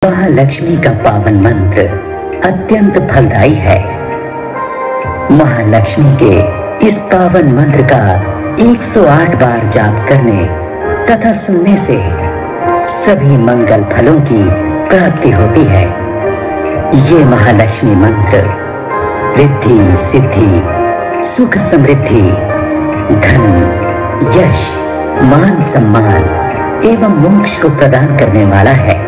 महालक्ष्मी का पावन मंत्र अत्यंत फलदायी है। महालक्ष्मी के इस पावन मंत्र का 108 बार जाप करने तथा सुनने से सभी मंगल फलों की प्राप्ति होती है। ये महालक्ष्मी मंत्र रिद्धि सिद्धि, सुख समृद्धि, धन, यश, मान सम्मान एवं मोक्ष को प्रदान करने वाला है।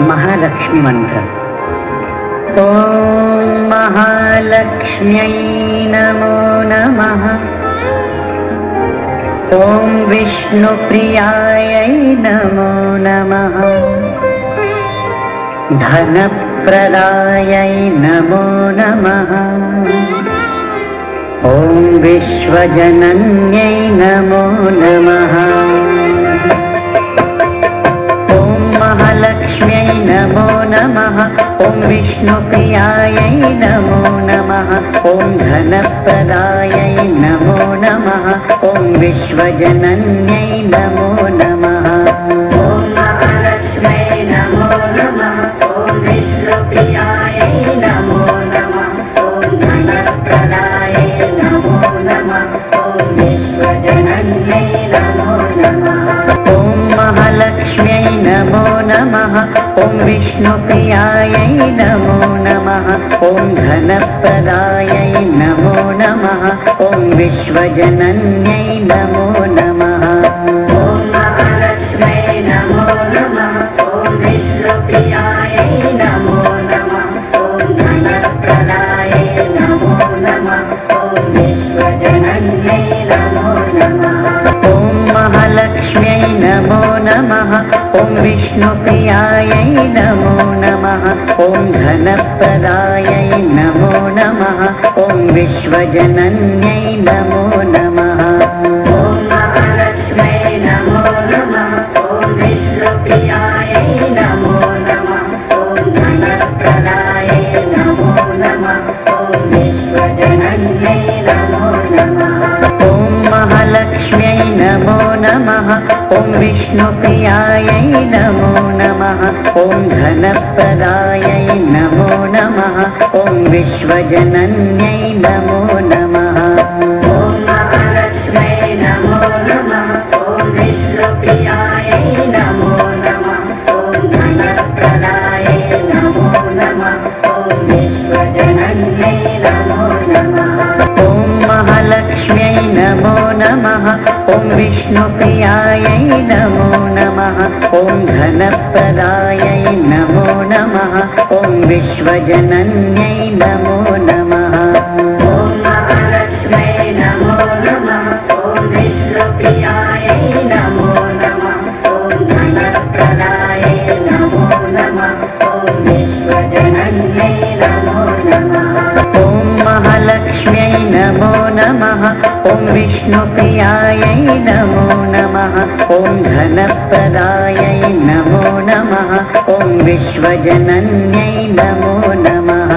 महालक्ष्मी मंत्र। ओम महालक्ष्म्यै नमो नमः। ओम विष्णुप्रियायै नमो नमः। धनप्रदायै नमो नमः। ओम विश्वजनन्यै नमो नमः। ओम महालक्ष्म्यै नमो नमः। ओम विष्णुप्रियायै नमो नमः। ओम धनप्रदायै नमो नमः। ओम विश्वजनन्यै नमो नमः। ओम महालक्ष्म्यै नमो नमः। ओम विष्णुप्रियायै नमो नमः। ओम धनप्रदायै नमो नमः। ओम विश्वजनन्यै नमो नमः। ओम महालक्ष्म्यै नमो नमः। ओम विष्णुप्रियायै नमो नमः। ओम धनप्रदायै नमो नमः। ओम विश्वजनन्यै नमो नमः। ओम महालक्ष्म्यै नमो नमः। ओम विष्णुप्रियायै नमो नमः। ओम धनप्रदायै नमो नमः। ओम विश्वजनन्यै नमो नमः। ओम महालक्ष्म्यै नमो नमः। ओम विष्णुप्रियायै नमो नमः। ओम धनप्रदायै नमो नमः। ओम विश्वजनन्यै नमो नमः। ओम महालक्ष्म्यै नमो नमः। ओम विष्णुप्रियायै नमो नमः। ओम धनप्रदायै नमो नमः। ओम विश्वजनन्यै नमो नमः। ओम महालक्ष्म्यै नमो नमः। ओम विष्णुप्रियायै नमो नमः। ओम धनप्रदायै नमो नमः। ओम विश्वजनन्यै नमो नमः। ओम महालक्ष्म्यै नमो नमः। ओम विष्णुप्रियायै नमो नमः। ओम धनप्रदायै नमो नमः। ओम विश्वजनन्यै नमो नमः। ओम महालक्ष्म्यै नमो नमः। ओम विष्णुप्रियायै नमो नमः। ओम धनप्रदायै नमो नमः। ओम विश्वजनन्यै नमो नमः। ओम महालक्ष्म्यै नमो नमः। ओम विष्णुप्रियायै नमो नमः। ओम धनप्रदायै नमो नमः। ओम विश्वजनन्यै नमो नमः। ओम महालक्ष्म्यै नमो नमः। ओम विष्णुप्रियायै नमो नमः। ओम धनप्रदायै नमो नमः। ओम विश्वजनन्यै नमो नमः।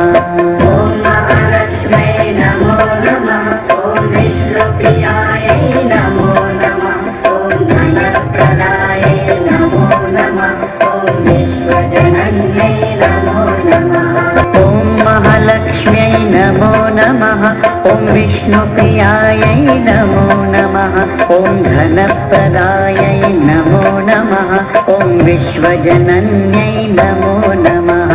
ओम महालक्ष्म्यै नमो नमः। ओम विष्णुप्रियायै नमो नमः। ओम धनप्रदायै नमो नमः। ओम विश्वजनन्यै नमो नमः। ओम महालक्ष्म्यै नमो नमः। ओम विष्णुप्रियायै नमो नमः। ओम धनप्रदायै नमो नमः। ओम विश्वजनन्यै नमो नमः।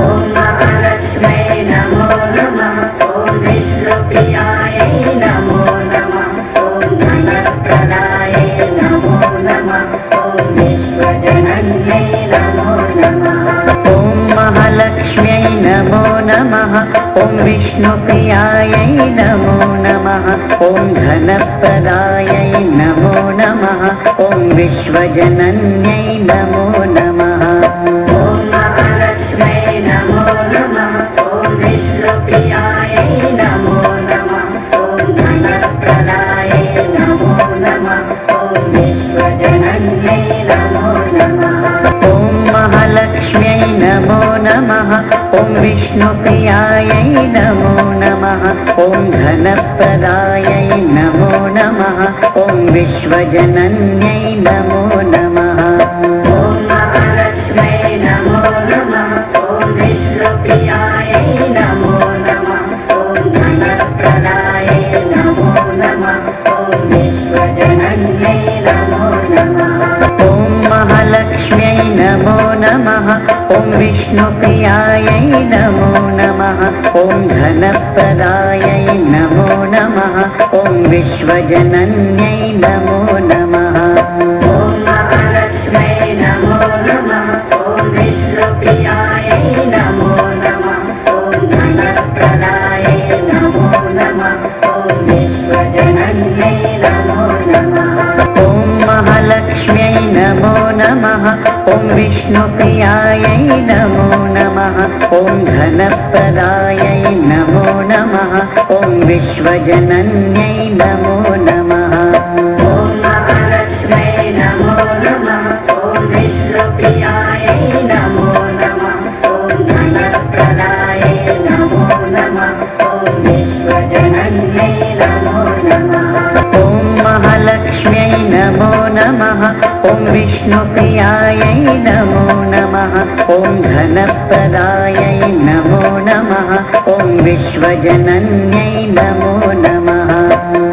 ओम महालक्ष्म्यै नमो नमः। ओम विष्णुप्रियायै नमो नमः। ओम धनप्रदायै नमो नमः। ओम विश्वजनन्यै नमो नमः। ओम महालक्ष्म्यै नमो नमः। ओम विष्णुप्रियायै नमो नमः। ओम धनप्रदायै नमो नमः। ओम विश्वजनन्यै नमो नमः। ओम महालक्ष्म्यै नमो नमः। ओम विष्णुप्रियायै नमो नमः। ओम धनप्रदायै नमो नमः। ओम विश्वजनन्यै नमो नमः। ओम नमः। ॐ विष्णुप्रियायै नमो नमः। ॐ धनप्रदायै नमो नमः। ॐ विश्वजनन्यै नमो नमः। ॐ महालक्ष्म्यै नमो नमः। ॐ विष्णुप्रियायै नमो नमः। ॐ धनप्रदायै नमो नमः। ॐ विश्वजनन्यै नमो नमः। ॐ महालक्ष्म्यै नमो नमः। ॐ विष्णुप्रियायै नमो नमः। ॐ धनप्रदायै नमो नमः। ॐ विश्वजनन्यै नमो नमः। ॐ महालक्ष्म्यै नमो नमः। ॐ विष्णुप्रियायै नमो नमः। ॐ धनप्रदायै नमो नमः। ॐ विश्वजनन्यै नमो नमः। ॐ महालक्ष्म्यै नमो नमः। ॐ विष्णुप्रियायै नमो नमः। ॐ धनप्रदायै नमो नमः। ॐ विश्वजनन्यै नमो नमः। ॐ महालक्ष्म्यै नमो नमः। ॐ विष्णुप्रियायै नमो नमः। ॐ धनप्रदायै नमो नमः। ॐ विश्वजनन्यै नमो नमः। ॐ महालक्ष्म्यै नमो नमः। ॐ विष्णुप्रियायै नमो नमः। ॐ धनप्रदायै नमो नमः। ॐ विश्वजनन्यै नमो नमः।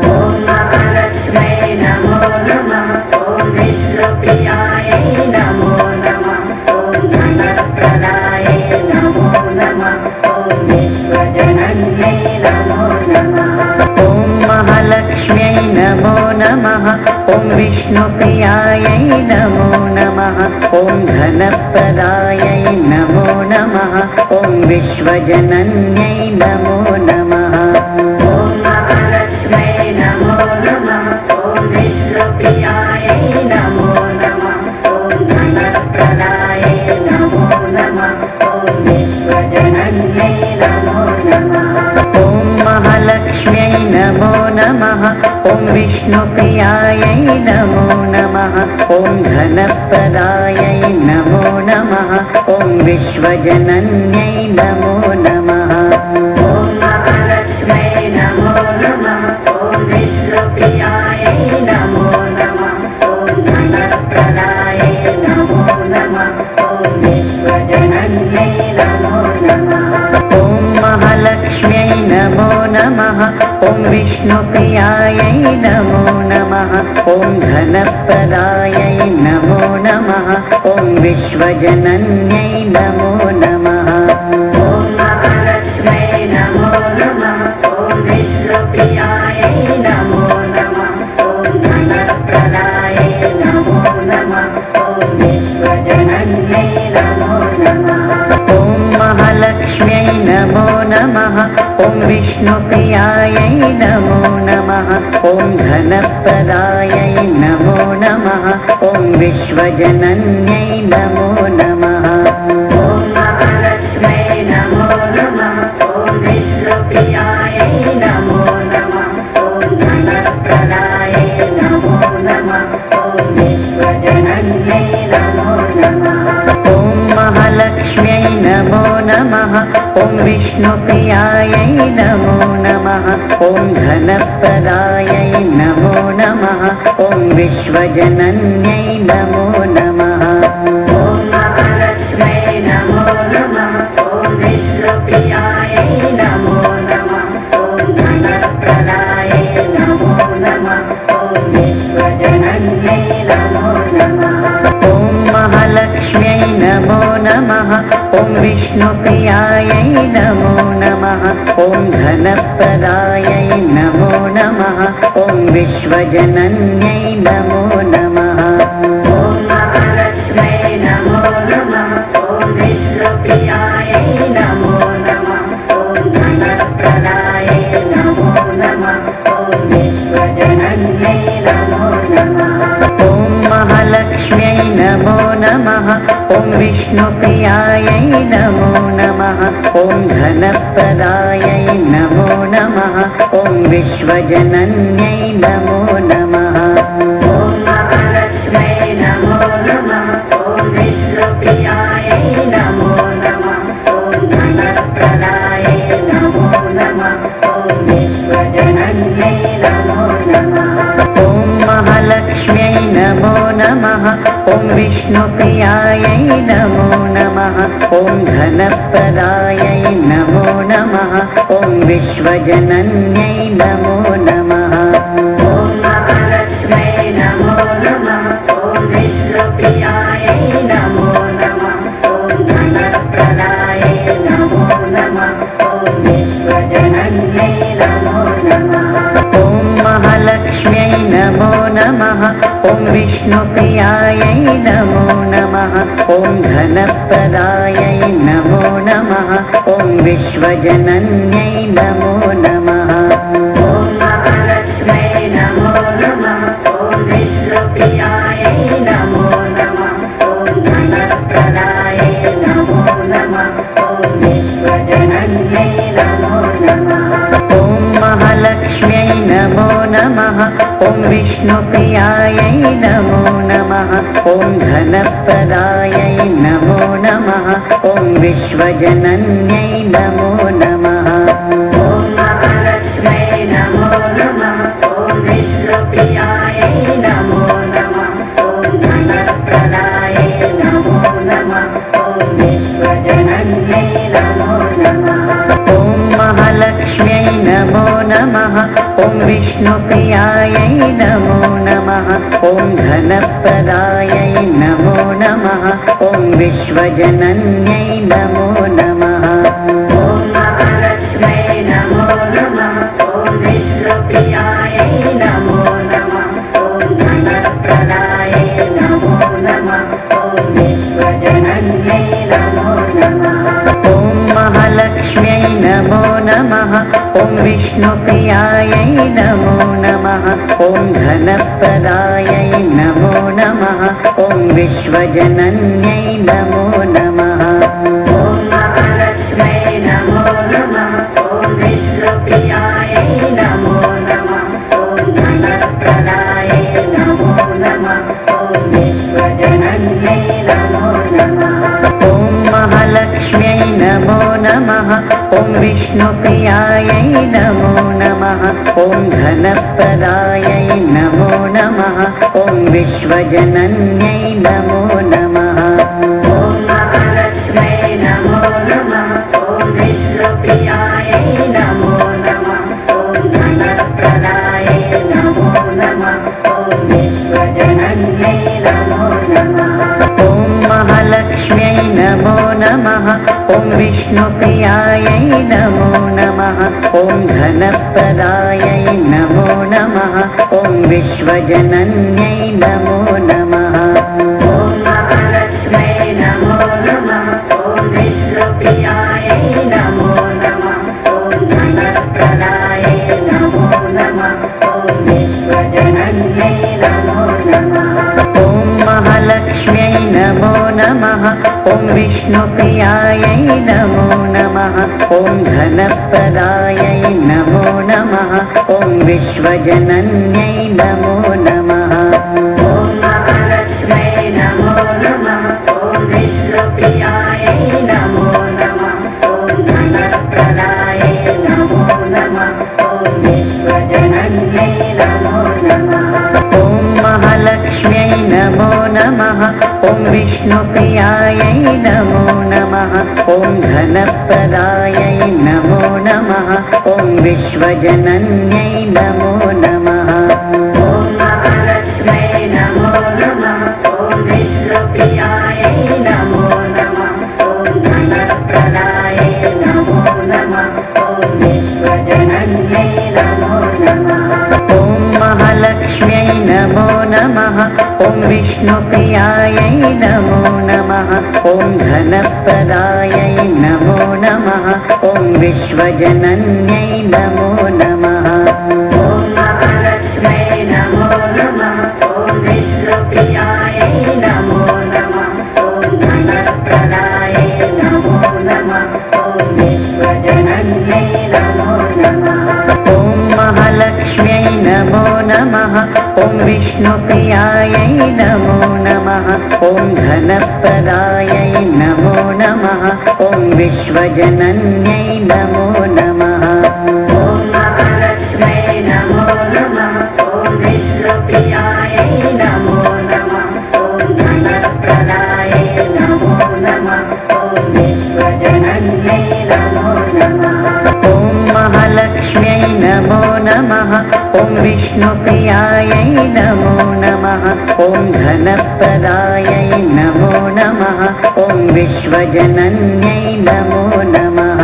ॐ महालक्ष्म्यै नमो नमः। ॐ विष्णुप्रियायै नमो नमः। ॐ धनप्रदायै नमो नमः। ॐ विश्वजनन्यै नमो नमः। ॐ महालक्ष्म्यै नमो नमः। ॐ विष्णुप्रियायै नमो नमः। ॐ धनप्रदायै नमो नमः। ॐ विश्वजनन्यै नमो नमः। ॐ महालक्ष्म्यै नमो नमः। ॐ विष्णुप्रियायै नमो नमः। ॐ धनप्रदायै नमो नमः। ॐ विश्वजनन्यै नमो नमः। ॐ महालक्ष्म्यै नमो नमः। ॐ विष्णुप्रियायै नमो नमः। ॐ धनप्रदायै नमो नमः। ॐ विश्वजनन्यै नमो नमः। ॐ महालक्ष्म्यै नमो नमः। ॐ विष्णुप्रियायै नमो नमः। ॐ धनप्रदायै नमो नमः। ॐ विश्वजनन्यै नमो नमः। ॐ महालक्ष्म्यै नमो नमः। ॐ विष्णुप्रियायै नमो नमः। ॐ धनप्रदायै नमो नमः। ॐ विश्वजनन्यै नमो नमः। ॐ महालक्ष्म्यै नमो नमः। ॐ विष्णुप्रियायै नमो नमः। ॐ धनप्रदायै नमो नमः। ॐ विश्वजनन्यै नमो नमः। ॐ महालक्ष्म्यै नमो नमः। ॐ विष्णुप्रियायै नमो नमः। ॐ धनप्रदायै नमो नमः। ॐ विश्वजनन्यै नमो नमः। ॐ महालक्ष्म्यै नमो नमः। ॐ विष्णुप्रियायै नमो नमः। ॐ धनप्रदायै नमो नमः। ॐ विश्वजनन्यै नमो नमः। ॐ महालक्ष्म्यै नमो नमः। ॐ विष्णुप्रियायै नमो नमः। ॐ धनप्रदायै नमो नमः। ॐ विश्वजनन्यै नमो नमः। ॐ महालक्ष्म्यै नमो नमः। ॐ विष्णुप्रियायै नमो नमः। ॐ धनप्रदायै नमो नमः। ॐ विश्वजनन्यै नमो नमः। ॐ महालक्ष्म्यै नमो नमः। ॐ विष्णुप्रियायै नमो नमः। ॐ धनप्रदायै नमो नमः। ॐ विश्वजनन्यै नमो नमः। ॐ महालक्ष्म्यै नमो नमः। ॐ विष्णुप्रियायै नमो नमः। ॐ धनप्रदायै नमो नमः। ॐ विश्वजनन्यै नमो नमः। ॐ महालक्ष्म्यै नमो नमः। ॐ विष्णुप्रियायै नमो नमः। ॐ धनप्रदायै नमो नमः। ॐ विश्वजनन्यै नमो नमः। ॐ महालक्ष्म्यै नमो नमः। ॐ विष्णुप्रियायै नमो नमः। नमो नमः। ॐ विष्णुप्रियायै नमो नमः। ॐ धनप्रदायै नमो नमः। ॐ विश्वजनन्यै नमो नमः। ॐ महालक्ष्म्यै नमो नमः। ॐ विष्णुप्रियायै नमो नमः। ॐ धनप्रदायै नमो नमः। ॐ विश्वजनन्यै नमो नमः। ॐ महालक्ष्म्यै नमो नमः। ॐ विष्णुप्रियायै नमो नमः। ॐ धनप्रदायै नमो नमः। ॐ विश्वजनन्यै नमो नमः। ॐ महालक्ष्म्यै नमो नमः। ॐ विष्णुप्रियायै नमो नमः। ॐ धनप्रदायै नमो नमः। ॐ विश्वजनन्यै नमो नमः। ॐ महालक्ष्म्यै नमो नमः। ॐ विष्णुप्रियायै नमो नमः। ॐ धनप्रदायै नमो नमः। ॐ विश्वजनन्यै नमो नमः। ॐ महालक्ष्म्यै नमो नमः। ॐ विष्णुप्रियायै नमो नमः। ॐ धनप्रदायै नमो नमः। ॐ विश्वजनन्यै नमो नमः। ॐ महालक्ष्म्यै नमो नमः। ॐ विष्णुप्रियायै नमो नमः। ॐ धनप्रदायै नमो नमः। ॐ विश्वजनन्यै नमो नमः। ॐ महालक्ष्म्यै नमो नमः। ॐ विष्णुप्रियायै नमो नमः। ॐ धनप्रदायै नमो नमः। ॐ विश्वजनन्यै नमो नमः। ॐ महालक्ष्म्यै नमो नमः। ॐ विष्णुप्रियायै नमो नमः। ॐ धनप्रदायै नमो नमः। ॐ विश्वजनन्यै नमो नमः। ॐ महालक्ष्म्यै नमो नमः। ॐ विष्णुप्रियायै नमो नमः। ॐ धनप्रदायै नमो नमः। ॐ विश्वजनन्यै नमो नमः। ॐ महालक्ष्म्यै नमो नमः। ॐ विष्णुप्रियायै नमो नमः। ॐ धनप्रदायै नमो नमः। ॐ विश्वजनन्यै नमो नमः। ॐ महालक्ष्म्यै नमो नमः। ॐ विष्णुप्रियायै नमो नमः। ॐ धनप्रदायै नमो नमः। ॐ विश्वजनन्यै नमो नमः। ॐ महालक्ष्म्यै नमो नमः। ॐ विष्णुप्रियायै नमो नमः। ॐ धनप्रदायै नमो नमः। ॐ विश्वजनन्यै नमो नमः। ॐ महालक्ष्म्यै नमो नमः। ॐ विष्णुप्रियायै नमो नमः। ॐ धनप्रदायै नमो नमः। ॐ विश्वजनन्यै नमो नमः। ॐ महालक्ष्म्यै नमो नमः। ॐ विष्णुप्रियायै नमो नमः। ॐ धनप्रदायै नमो नमः। ॐ विश्वजनन्यै नमो नमः। ॐ महालक्ष्म्यै नमो नमः। ॐ विष्णुप्रियायै नमो नमः। ॐ धनप्रदायै नमो नमः। ॐ विश्वजनन्यै नमो नमः। ॐ महालक्ष्म्यै नमो नमः। ॐ विष्णुप्रियायै नमो नमः। ॐ धनप्रदायै नमो नमः। ॐ विश्वजनन्यै नमो नमः। ॐ महालक्ष्म्यै नमो नमः। ॐ विष्णुप्रियायै नमो नमः। ॐ धनप्रदायै नमो नमः। ॐ विश्वजनन्यै नमो नमः। ॐ महालक्ष्म्यै नमो नमः। ॐ विष्णुप्रियायै नमो नमः। ॐ धनप्रदायै नमो नमः। ॐ विश्वजनन्यै नमो नमः। ॐ महालक्ष्म्यै नमो नमः। ॐ विष्णुप्रियायै नमो नमः। ॐ धनप्रदायै नमो नमः। ॐ विश्वजनन्यै नमो नमः। ॐ महालक्ष्म्यै नमो नमः। ॐ विष्णुप्रियायै नमो नमः। ॐ धनप्रदायै नमो नमः। ॐ विश्वजनन्यै नमो नमः। ॐ महालक्ष्म्यै नमो नमः। ॐ विष्णुप्रियायै नमो ॐ महालक्ष्म्यै नमो नमः। ॐ विष्णुप्रियायै नमो नमः। ॐ धनप्रदायै नमो नमः। ॐ विश्वजनन्यै नमो नमः।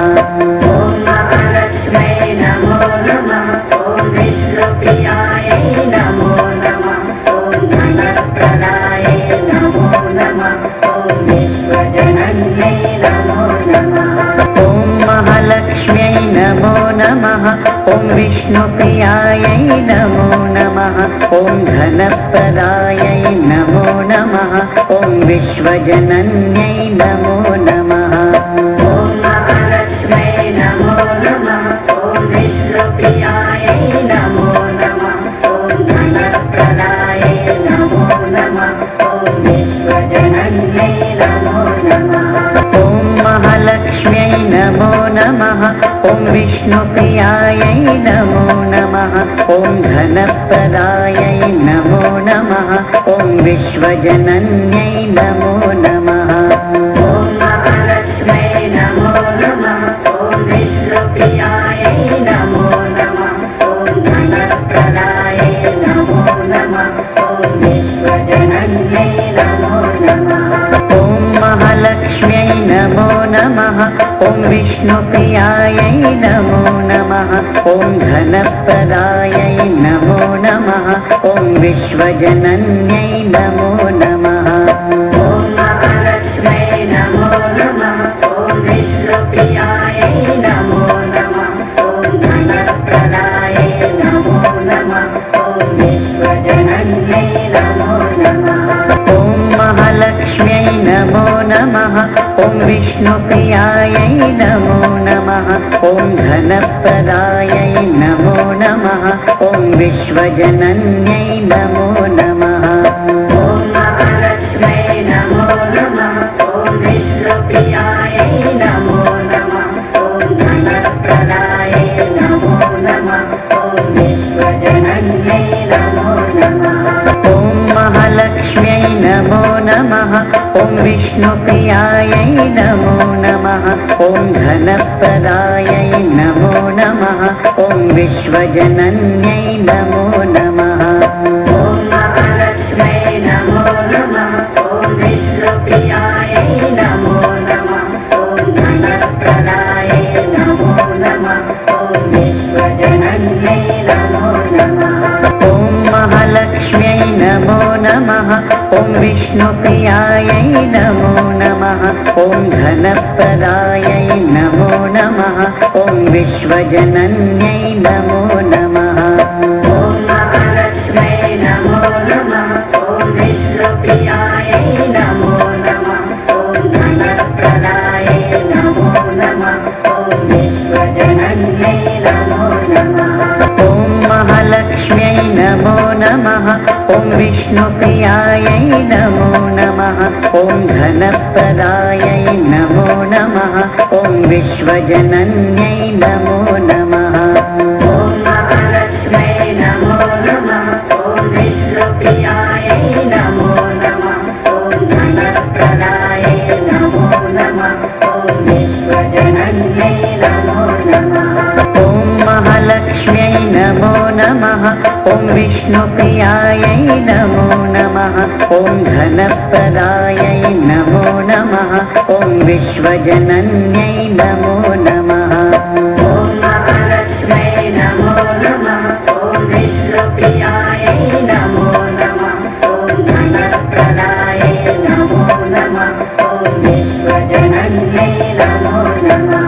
ॐ महालक्ष्म्यै नमो नमः। ॐ विष्णुप्रियायै नमो नमः। ॐ धनप्रदायै नमो नमः। ॐ विश्वजनन्यै नमो नमः। ॐ महालक्ष्म्यै नमो नमः। ॐ विष्णुप्रियायै नमो नमः। ॐ धनप्रदायै नमो नमः। ॐ विश्वजनन्यै नमो नमः। ॐ महालक्ष्म्यै नमो नमः। ॐ विष्णुप्रियायै नमो नमः। ॐ धनप्रदायै नमो नमः। ॐ विश्वजनन्यै नमो नमः। ॐ महालक्ष्म्यै नमो नमः। ॐ विष्णुप्रियायै नमो नमः। ॐ धनप्रदायै नमो नमः। ॐ विश्वजनन्यै नमो नमः। ॐ महालक्ष्म्यै नमो नमः। ॐ विष्णुप्रियायै नमो नमः। ॐ धनप्रदायै नमो नमः। ॐ विश्वजनन्यै नमो नमः। ॐ महालक्ष्म्यै नमो नमः। ॐ विष्णुप्रियायै नमो नमः। ॐ धनप्रदायै नमो नमः। ॐ विश्वजनन्यै नमो नमः। ॐ महालक्ष्म्यै नमो नमः। ॐ विष्णुप्रियायै नमो नमः। ॐ धनप्रदायै नमो नमः। ॐ विश्वजनन्यै नमो नमः। ॐ महालक्ष्म्यै नमो नमः। ॐ विष्णुप्रियायै नमो नमः। ॐ धनप्रदायै नमो नमः। ॐ विश्वजनन्यै नमो नमः। ॐ महालक्ष्म्यै नमो नमः। ॐ विष्णुप्रियायै नमो नमः। ॐ धनप्रदायै नमो नमः। ॐ विश्वजनन्यै नमो नमः। ॐ महालक्ष्म्यै नमो नमः। ॐ विष्णुप्रियायै नमो नमः। ॐ धनप्रदायै नमो नमः। ॐ विश्वजनन्यै नमो नमः। ॐ महालक्ष्म्यै नमो नमः। ॐ विष्णुप्रियायै नमो नमः। ॐ धनप्रदायै नमो नमः। ॐ विश्वजनन्यै नमो नमः। ॐ महालक्ष्म्यै नमो नमः। ॐ विष्णुप्रियायै नमो नमः। ॐ धनप्रदायै नमो नमः। ॐ विश्वजनन्यै नमो नमः। ॐ महालक्ष्म्यै नमो नमः। ॐ विष्णुप्रियायै नमो नमः। ॐ धनप्रदायै नमो नमः। ॐ विश्वजनन्यै नमो नमः। ॐ महालक्ष्म्यै नमो नमः। ॐ विष्णुप्रियायै नमो नमः। ॐ धनप्रदायै नमो नमः। ॐ विश्वजनन्यै नमो नमः। ॐ महालक्ष्म्यै नमो नमः। ॐ विष्णुप्रियायै नमो नमः। ॐ धनप्रदायै नमो नमः। ॐ विश्वजनन्यै नमो नमः। ॐ महालक्ष्म्यै नमो नमः। ॐ विष्णुप्रियायै नमो नमः। ॐ धनप्रदायै नमो नमः। ॐ विश्वजनन्यै नमो नमः। ॐ महालक्ष्म्यै नमो नमः। ॐ विष्णुप्रियायै नमो नमः। ॐ धनप्रदायै नमो नमः। ॐ विश्वजनन्यै नमो नमः।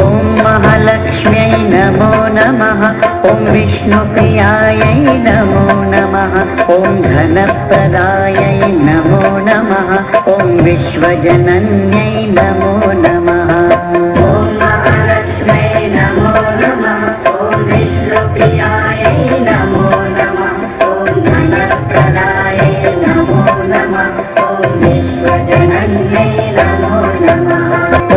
ॐ महालक्ष्म्यै नमो नमः। ॐ विष्णुप्रियायै नमो नमः। ॐ धनप्रदायै नमो नमः। ॐ विश्वजनन्यै नमो नमः। ॐ महालक्ष्म्यै नमो नमः। ॐ विष्णुप्रियायै नमो नमः। ॐ धनप्रदायै नमो नमः। ॐ विश्वजनन्यै नमो नमः।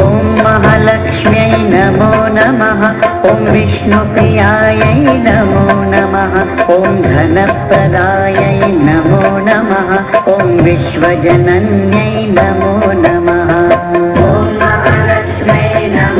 ॐ महालक्ष्म्यै नमो नमः। ॐ विष्णुप्रियायै नमो नमः। ॐ धनप्रदायै नमो नमः। ॐ विश्वजनन्यै नमो नमः। ॐ महालक्ष्म्यै नमो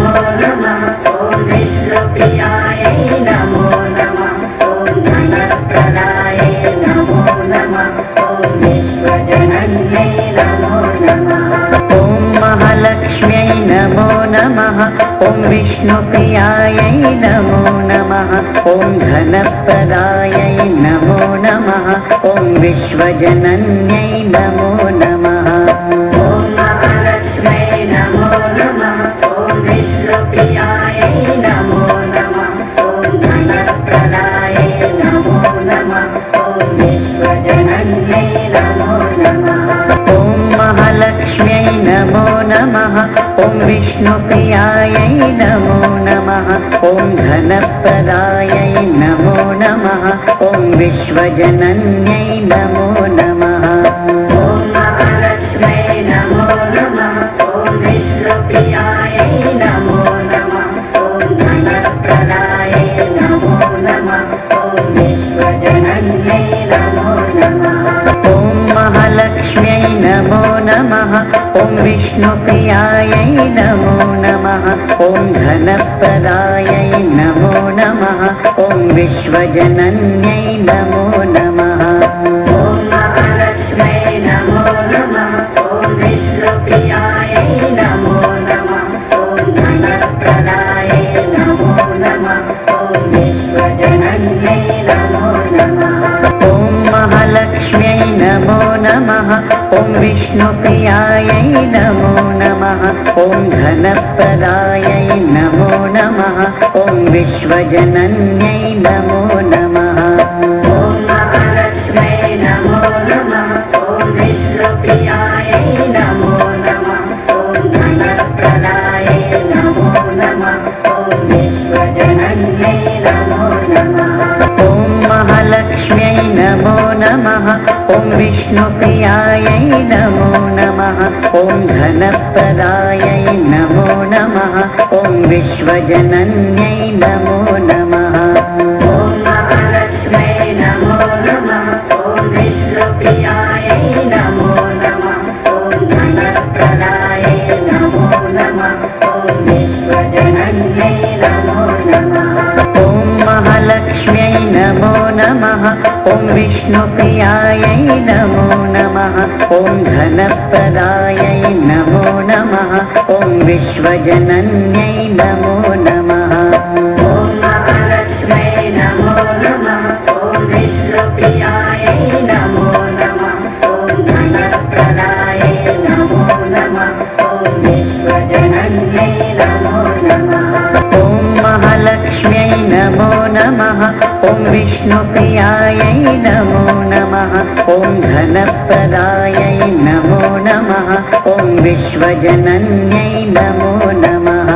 महालक्ष्म्यै नमो नमः। ॐ विष्णुप्रियायै नमो नमः। ॐ धनप्रदायै नमो नमः। ॐ विश्वजनन्यै नमो नमः। ॐ महालक्ष्म्यै नमो नमः। ॐ विष्णुप्रियायै नमो नमः। ॐ धनप्रदायै नमो नमः। ॐ विश्वजनन्यै नमो नमः। ॐ महालक्ष्म्यै नमो नमः। ॐ विष्णुप्रियायै नमो नमः। ॐ धनप्रदायै नमो नमः। ॐ विश्वजनन्यै नमो नमः। ॐ महालक्ष्म्यै नमो नमः। ॐ विष्णुप्रियायै नमो नमः। ॐ धनप्रदायै नमो नमः। ॐ विश्वजनन्यै नमो नमः। ॐ महालक्ष्म्यै नमो नमः। ॐ विष्णुप्रियायै नमो नमः। ॐ धनप्रदायै नमो नमः। ॐ विश्वजनन्यै नमो नमः। ॐ महालक्ष्म्यै नमो नमः। ॐ विष्णुप्रियायै नमो नमः। ॐ धनप्रदायै नमो नमः। ॐ विश्वजनन्यै नमो नमः। ॐ महालक्ष्म्यै नमो नमः। ॐ विष्णुप्रियायै नमो नमः। ॐ धनप्रदायै नमो नमः। ॐ विश्वजनन्यै नमो नमः। ॐ महालक्ष्म्यै नमो नमः। ॐ विष्णुप्रियायै नमो नमः। ॐ धनप्रदायै नमो नमः। ॐ विश्वजनन्यै नमो नमः। ॐ महालक्ष्म्यै नमो नमः। ॐ विष्णुप्रियायै नमो नमः। ॐ धनप्रदायै नमो नमः। ॐ विश्वजनन्यै नमो नमः। ॐ महालक्ष्म्यै नमो नमः। ॐ विष्णुप्रियायै नमो नमः। ॐ धनप्रदायै नमो नमः। ॐ विश्वजनन्यै नमो नमः। ॐ महालक्ष्म्यै नमो नमः। ॐ विष्णुप्रियायै नमो नमः। ॐ धनप्रदायै नमो नमः। ॐ विश्वजनन्यै नमो नमः। ॐ महालक्ष्म्यै नमो नमः। ॐ विष्णुप्रियायै नमो नमः। ॐ धनप्रदायै नमो नमः। ॐ विश्वजनन्यै नमो नमः। ॐ महालक्ष्म्यै नमो नमः। ॐ विष्णुप्रियायै नमो नमः। ॐ धनप्रदायै नमो नमः। ॐ विश्वजनन्यै नमो नमः।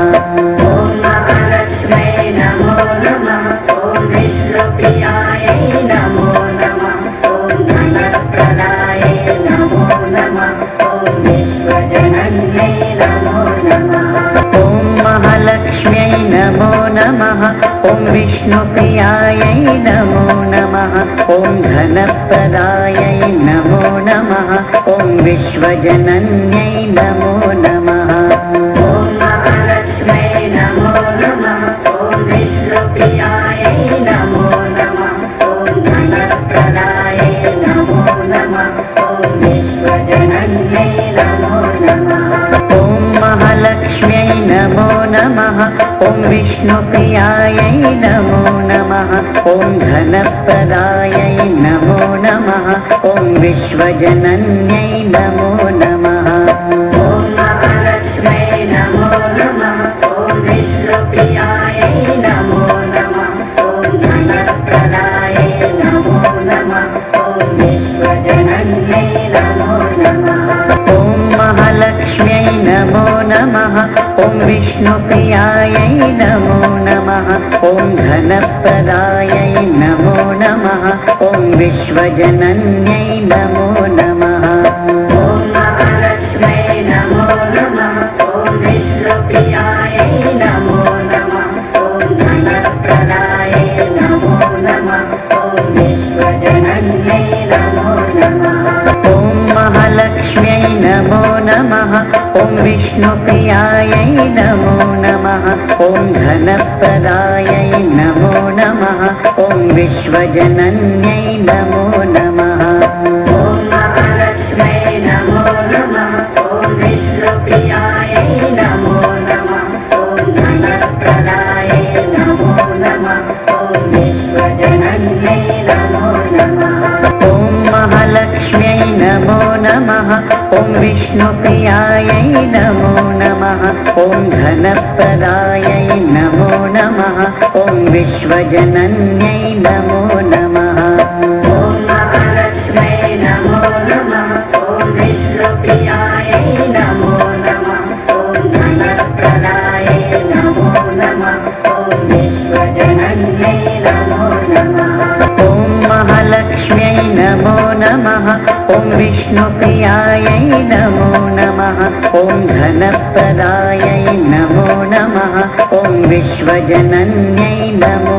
ॐ महालक्ष्म्यै नमो नमः। ॐ विष्णुप्रियायै नमो नमः। ॐ धनप्रदायै नमो नमः। ॐ विश्वजनन्यै नमो नमः। ॐ महालक्ष्म्यै नमो नमः। ॐ विष्णुप्रियायै नमो नमः। ॐ धनप्रदायै नमो नमः। ॐ विश्वजनन्यै नमो नमः। ॐ महालक्ष्म्यै नमो नमः। ॐ विष्णुप्रियायै नमो नमः। ॐ धनप्रदायै नमो नमः। ॐ विश्वजनन्यै नमो नमः। ॐ महालक्ष्म्यै नमो नमः। ॐ विष्णुप्रियायै नमो नमः। ॐ धनप्रदायै नमो नमः। ॐ विश्वजनन्यै नमो नमः। ॐ महालक्ष्म्यै नमो नमः। ॐ विष्णुप्रियायै नमो नमः। ॐ धनप्रदायै नमो नमः। ॐ विश्वजनन्यै नमो नमः। ॐ महालक्ष्म्यै नमो नमः। ॐ विष्णुप्रियायै नमो नमः। ॐ धनप्रदायै नमो नमः। ॐ विश्वजनन्यै नमो नमः। ॐ महालक्ष्म्यै नमो नमः। ॐ विष्णुप्रियायै नमो नमः। ॐ धनप्रदायै नमो नमः। ॐ विश्वजनन्यै नमो नमः। ॐ महालक्ष्म्यै नमो नमः। ॐ विष्णुप्रियायै नमो नमः। ॐ धनप्रदायै नमो नमः। ॐ विश्वजनन्यै नमो नमः। ॐ महालक्ष्म्यै नमो नमः। ॐ विष्णुप्रियायै ॐ विष्णुप्रियायै नमो नमः। ॐ धनप्रदायै नमो नमः। ॐ विश्वजनन्यै नमो नमः। ॐ महालक्ष्म्यै नमो नमः। ॐ विष्णुप्रियायै नमो नमः। ॐ धनप्रदायै नमो नमः। ॐ विश्वजनन्यै नमो नमः। ॐ महालक्ष्म्यै नमो नमः। ॐ विष्णुप्रियायै नमो नमः। ॐ धनप्रदायै नमो नमः। ॐ विश्वजनन्यै नमो